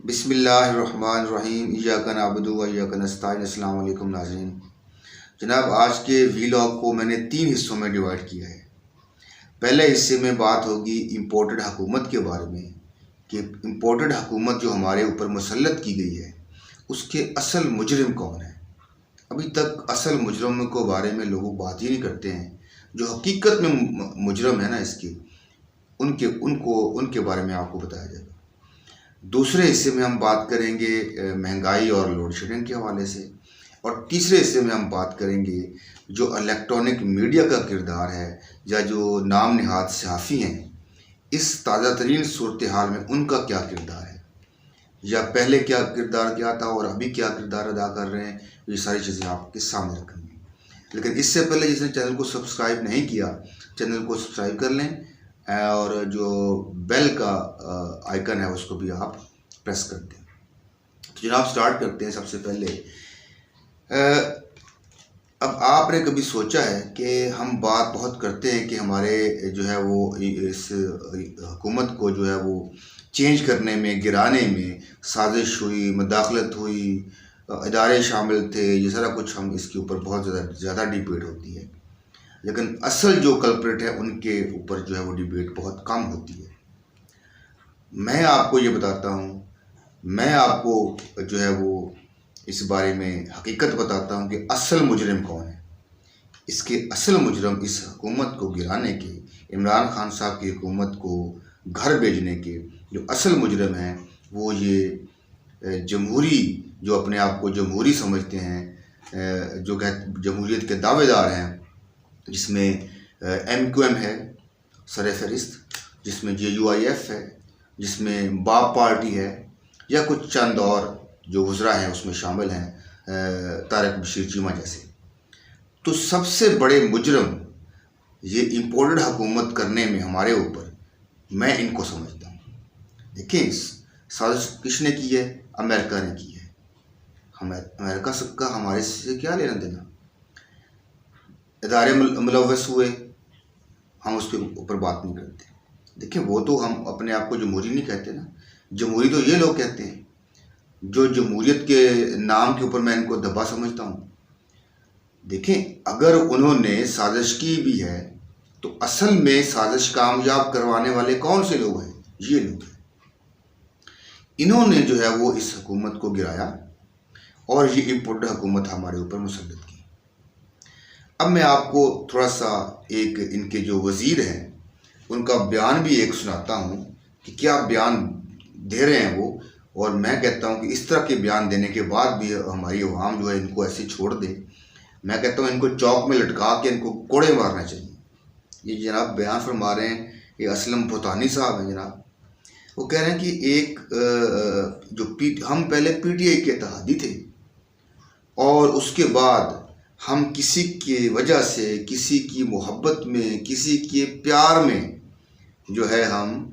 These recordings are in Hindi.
बिस्मिल्लाहिर्रहमानिर्रहीम इय्याका नअबुदु व इय्याका नस्तईन। अस्सलाम वालेकुम नाज़रीन। जनाब, आज के व्लॉग को मैंने 3 हिस्सों में डिवाइड किया है। पहले हिस्से में बात होगी इम्पोर्टेड हुकूमत के बारे में कि इम्पोर्टेड हुकूमत जो हमारे ऊपर मुसल्लत की गई है उसके असल मुजरिम कौन है। अभी तक असल मुजरिम के बारे में लोग बात ही नहीं करते हैं। जो हकीकत में मुजरिम है ना इसके उनके बारे में आपको बताया जाएगा। दूसरे हिस्से में हम बात करेंगे महंगाई और लोड शेडिंग के हवाले से, और तीसरे हिस्से में हम बात करेंगे जो इलेक्ट्रॉनिक मीडिया का किरदार है या जो नाम नहाद सहाफ़ी हैं इस ताज़ा तरीन सूरत हाल में उनका क्या किरदार है, या पहले क्या किरदार क्या था और अभी क्या किरदार अदा कर रहे हैं। ये सारी चीज़ें आपके सामने रखेंगे। लेकिन इससे पहले जिसने चैनल को सब्सक्राइब नहीं किया, चैनल को सब्सक्राइब कर लें और जो बेल का आइकन है उसको भी आप प्रेस कर दें। तो जनाब स्टार्ट करते हैं। सबसे पहले अब आपने कभी सोचा है कि हम बात बहुत करते हैं कि हमारे जो है वो इस हुकूमत को जो है वो चेंज करने में, गिराने में साजिश हुई, मुदाखलत हुई, इदारे शामिल थे, ये सारा कुछ हम इसके ऊपर बहुत ज़्यादा डिबेट होती है। लेकिन असल जो कल्प्रिट है उनके ऊपर जो है वो डिबेट बहुत कम होती है। मैं आपको ये बताता हूँ, मैं आपको जो है वो इस बारे में हकीकत बताता हूँ कि असल मुजरिम कौन है। इसके असल मुजरिम इस हुकूमत को गिराने के, इमरान खान साहब की हुकूमत को घर भेजने के जो असल मुजरिम हैं वो ये जमहूरी, जो अपने आप को जमहूरी समझते हैं, जो जमहूरियत के दावेदार हैं, जिसमें MQM है सर फहरिस्त, जिसमें JUIF है, जिसमें बाप पार्टी है, या कुछ चंद और जो गुजरा हैं उसमें शामिल हैं, तारक बशीर चीमा जैसे। तो सबसे बड़े मुजरम ये इम्पोर्टेड हुकूमत करने में हमारे ऊपर, मैं इनको समझता हूँ। देखिए, साजिश किसने की है? अमेरिका ने की है। अमेरिका सबका हमारे से क्या लेना देना। इदारे मुलव्वस हुए, हम उसके ऊपर बात नहीं करते। देखिए, वो तो हम अपने आप को जमहूरी नहीं कहते ना। जमहूरी तो ये लोग कहते हैं जो जमहूरियत के नाम के ऊपर मैं इनको दबा समझता हूँ। देखें, अगर उन्होंने साजिश की भी है तो असल में साजिश कामयाब करवाने वाले कौन से लोग हैं? ये लोग हैं। इन्होंने जो है वो इस हुकूमत को गिराया और ये इम्पोर्टेड हुकूमत हमारे ऊपर मुसल्लत की। अब मैं आपको थोड़ा सा एक इनके जो वज़ीर हैं उनका बयान भी एक सुनाता हूँ कि क्या बयान दे रहे हैं वो। और मैं कहता हूँ कि इस तरह के बयान देने के बाद भी हमारी अवाम जो है इनको ऐसे छोड़ दे। मैं कहता हूँ इनको चौक में लटका के इनको कोड़े मारना चाहिए। ये जनाब बयान फरमा रहे हैं, ये असलम भूतानी साहब हैं जनाब। वो कह रहे हैं कि एक जो हम पहले PTI के इत्तेहादी थे और उसके बाद हम किसी की वजह से, किसी की मोहब्बत में, किसी के प्यार में जो है हम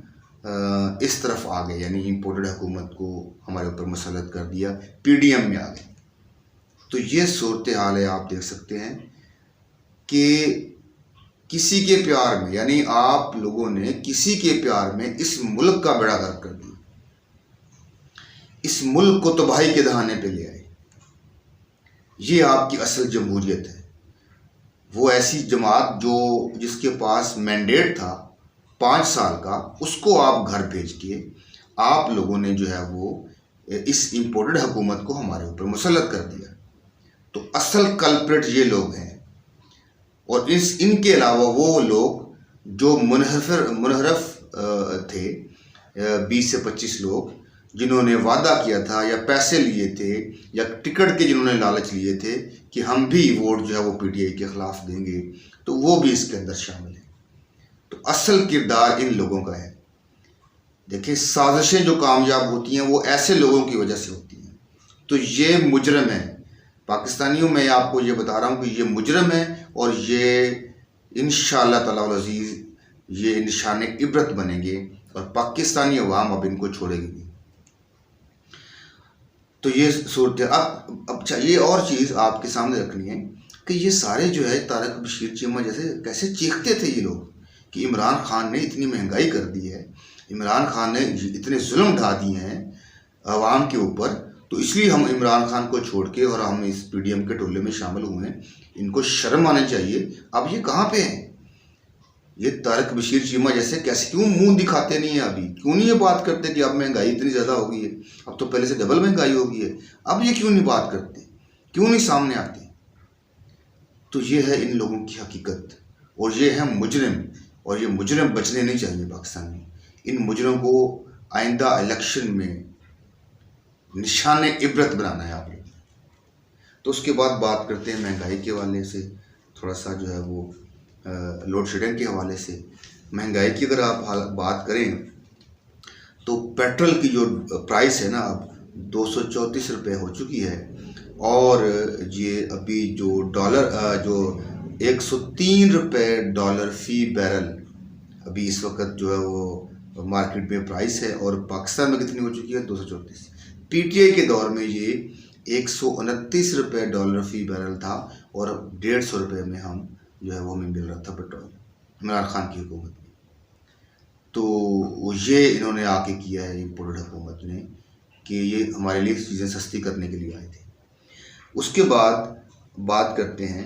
इस तरफ आ गए, यानी इम्पोर्टेड हुकूमत को हमारे ऊपर मुसल्लत कर दिया, PDM में आ गए। तो ये सूरत हाल है, आप देख सकते हैं कि किसी के प्यार में, यानी आप लोगों ने किसी के प्यार में इस मुल्क का बेड़ा गर्क कर दिया, इस मुल्क को तबाही के दहाने पे ले आए। ये आपकी असल जमहूरियत है। वो ऐसी जमात जो जिसके पास मैंडेट था 5 साल का, उसको आप घर भेज के आप लोगों ने जो है वो इस इम्पोर्टेड हुकूमत को हमारे ऊपर मुसल्लत कर दिया। तो असल कल्प्रिट ये लोग हैं। और इनके अलावा वो लोग जो मुनहरफ थे, 20 से 25 लोग जिन्होंने वादा किया था या पैसे लिए थे या टिकट के जिन्होंने लालच लिए थे कि हम भी वोट जो है वो PTI के ख़िलाफ़ देंगे, तो वो भी इसके अंदर शामिल है। तो असल किरदार इन लोगों का है। देखिए, साजिशें जो कामयाब होती हैं वो ऐसे लोगों की वजह से होती हैं। तो ये मुजरम है। पाकिस्तानियों में आपको ये बता रहा हूँ कि ये मुजरम है और ये इंशाअल्लाह ताला अज़ीज़ ये निशान इबरत बनेंगे और पाकिस्तानी अवाम अब इनको छोड़ेगी नहीं। तो ये सूरत। अब अच्छा, ये और चीज़ आपके सामने रखनी है कि ये सारे जो है तारक बशीर चीमा जैसे कैसे चीखते थे ये लोग कि इमरान खान ने इतनी महंगाई कर दी है, इमरान खान ने इतने जुल्म ढा दिए हैं आवाम के ऊपर, तो इसलिए हम इमरान खान को छोड़ के और हम इस पीडीएम के टोले में शामिल हुए हैं। इनको शर्म आनी चाहिए। अब ये कहाँ पे हैं? ये तारक बशीर चीमा जैसे कैसे, क्यों मुंह दिखाते नहीं है? अभी क्यों नहीं ये बात करते कि अब महंगाई इतनी ज़्यादा हो गई है, अब तो पहले से डबल महंगाई हो गई है, अब ये क्यों नहीं बात करते, क्यों नहीं सामने आते? तो ये है इन लोगों की हकीकत, और ये है मुजरिम, और ये मुजरिम बचने नहीं चाहिए पाकिस्तान में। इन मुजरिम को आइंदा इलेक्शन में निशान इबरत बनाना है आप लोग। तो उसके बाद बात करते हैं महंगाई के हवाले से, थोड़ा सा जो है वो लोड शेडिंग के हवाले से। महंगाई की अगर आप बात करें तो पेट्रोल की जो प्राइस है ना, अब 234 रुपये हो चुकी है, और ये अभी जो डॉलर जो 103 रुपये डॉलर फ़ी बैरल अभी इस वक्त जो है वो मार्केट में प्राइस है। और पाकिस्तान में कितनी हो चुकी है? 234। पीटीआई के दौर में ये 129 रुपये डॉलर फ़ी बैरल था, और 150 रुपये में हम जो है वो हमें मिल रहा था पेट्रोल, इमरान खान की हुकूमत में। तो ये इन्होंने आके किया है इम्पोर्टेड हुकूमत ने, कि ये हमारे लिए चीज़ें सस्ती करने के लिए आए थे। उसके बाद बात करते हैं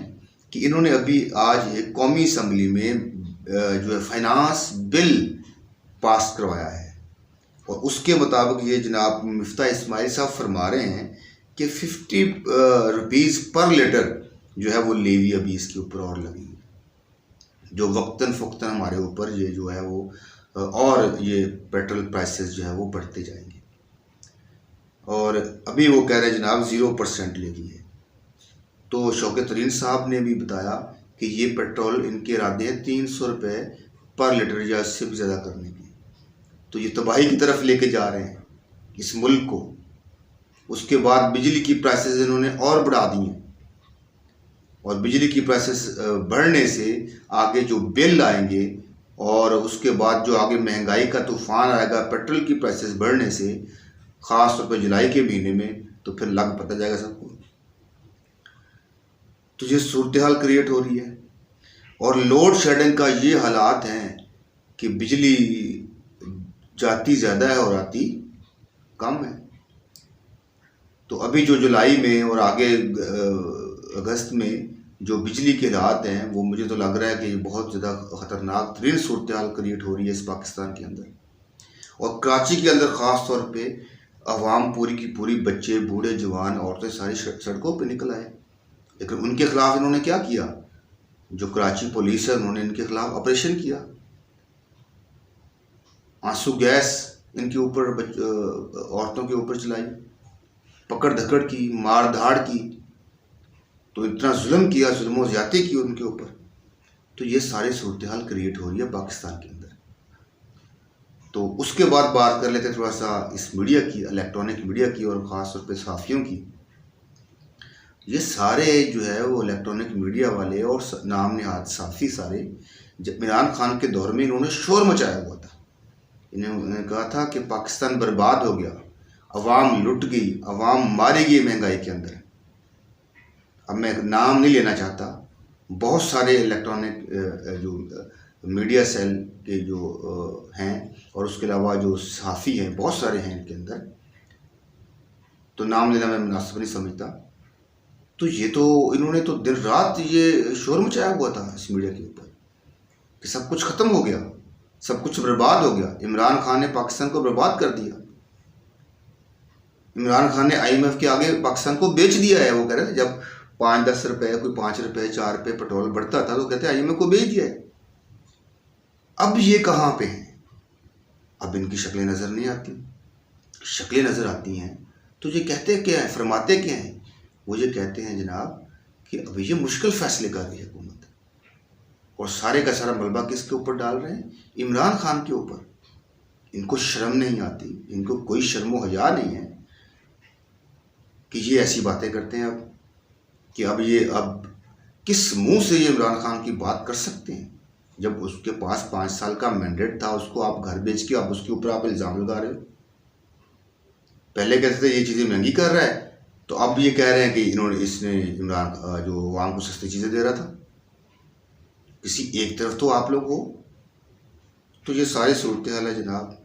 कि इन्होंने अभी आज एक कौमी असम्बली में जो है फाइनेंस बिल पास करवाया है, और उसके मुताबिक ये जनाब मिफ्ता इस्माइल साहब फरमा रहे हैं कि 50 रुपीज़ पर लीटर जो है वो लेवी अभी इसके ऊपर और लगी है, जो वक्तन फ़ुक्तन हमारे ऊपर ये जो है वो और ये पेट्रोल प्राइसेस जो है वो बढ़ते जाएंगे। और अभी वो कह रहे हैं जनाब 0% लेवी है। तो शौकत तरीन साहब ने भी बताया कि ये पेट्रोल इनके इरादे हैं 300 रुपये पर लीटर या इससे भी ज़्यादा करने के। तो ये तबाही की तरफ लेके जा रहे हैं इस मुल्क को। उसके बाद बिजली की प्राइसेस इन्होंने और बढ़ा दी हैं, और बिजली की प्राइसेस बढ़ने से आगे जो बिल आएंगे, और उसके बाद जो आगे महंगाई का तूफान आएगा पेट्रोल की प्राइसेस बढ़ने से, ख़ास तौर पर जुलाई के महीने में, तो फिर लग पता जाएगा सबको। तो ये सूरत हाल क्रिएट हो रही है, और लोड शेडिंग का ये हालात हैं कि बिजली जाती ज़्यादा है और आती कम है। तो अभी जो जुलाई में और आगे अगस्त में जो बिजली के हालात हैं, वो मुझे तो लग रहा है कि बहुत ज़्यादा ख़तरनाक तरीन सूरत हाल क्रिएट हो रही है इस पाकिस्तान के अंदर। और कराची के अंदर ख़ास तौर पे अवाम पूरी की पूरी, बच्चे बूढ़े जवान औरतें सारी सड़कों पे निकल आए। लेकिन उनके ख़िलाफ़ इन्होंने क्या किया? जो कराची पुलिस है उन्होंने इनके ख़िलाफ़ ऑपरेशन किया, आंसू गैस इनके ऊपर औरतों के ऊपर चलाई, पकड़ धकड़ की, मार धाड़ की, तो इतना जुल्म किया, जुल्म ज़्यादती की उनके ऊपर। तो ये सारी सूरत हाल क्रिएट हो रही है पाकिस्तान के अंदर। तो उसके बाद बात कर लेते थोड़ा सा इस मीडिया की, इलेक्ट्रॉनिक मीडिया की, और ख़ास तौर पे सहाफ़ियों की। ये सारे जो है वो इलेक्ट्रॉनिक मीडिया वाले और नाम नहाद सहाफ़ी सारे, जब इमरान खान के दौर में इन्होंने शोर मचाया हुआ था। इन्होंने कहा था कि पाकिस्तान बर्बाद हो गया, अवाम लुट गई, अवाम मारी गई महंगाई के अंदर। अब मैं नाम नहीं लेना चाहता, बहुत सारे इलेक्ट्रॉनिक जो मीडिया सेल के जो हैं, और उसके अलावा जो सहाफ़ी हैं बहुत सारे हैं इनके अंदर, तो नाम लेना मैं मुनासिब नहीं समझता। तो ये तो इन्होंने तो दिन रात ये शोर मचाया हुआ था इस मीडिया के ऊपर कि सब कुछ ख़त्म हो गया, सब कुछ बर्बाद हो गया, इमरान खान ने पाकिस्तान को बर्बाद कर दिया, इमरान खान ने IMF के आगे पाकिस्तान को बेच दिया है। वो कह रहे थे जब 5-10 रुपये, कोई 5 रुपये 4 रुपये पेट्रोल बढ़ता था तो कहते IMF को बेच दिया है। अब ये कहाँ पे हैं? अब इनकी शक्लें नज़र नहीं आती। शक्लें नज़र आती हैं तो ये कहते क्या हैं, फरमाते क्या हैं? वो ये कहते हैं जनाब कि अभी ये मुश्किल फ़ैसले कर रही है हुकूमत, और सारे का सारा मलबा किसके ऊपर डाल रहे हैं? इमरान खान के ऊपर। इनको शर्म नहीं आती, इनको कोई शर्म व हया नहीं है कि ये ऐसी बातें करते हैं। अब कि अब किस मुंह से ये इमरान खान की बात कर सकते हैं, जब उसके पास 5 साल का मैंडेट था, उसको आप घर बेच के आप उसके ऊपर आप इल्ज़ाम लगा रहे हो। पहले कहते थे ये चीज़ें महंगी कर रहा है, तो अब ये कह रहे हैं कि इसने इमरान जो अवाम को सस्ती चीज़ें दे रहा था। किसी एक तरफ तो आप लोग हो। तो ये सारी सूरत हाल है जनाब,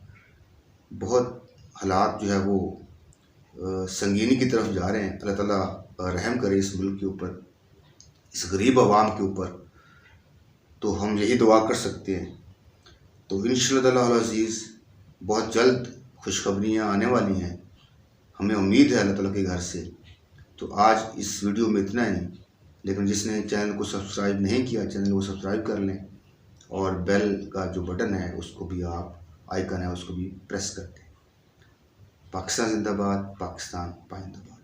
बहुत हालात जो है वो संगीनी की तरफ जा रहे हैं। अल्लाह ताला रहम करे इस मुल्क के ऊपर, इस गरीब आवाम के ऊपर। तो हम यही दुआ कर सकते हैं। तो इंशाअल्लाह ताला अज़ीज़ बहुत जल्द खुशखबरियाँ आने वाली हैं, हमें उम्मीद है अल्लाह ताला के घर से। तो आज इस वीडियो में इतना ही, लेकिन जिसने चैनल को सब्सक्राइब नहीं किया, चैनल को सब्सक्राइब कर लें और बेल का जो बटन है उसको भी आप, आइकन है उसको भी प्रेस कर दें। पाकिस्तान जिंदाबाद, पाकिस्तान पाइंदाबाद।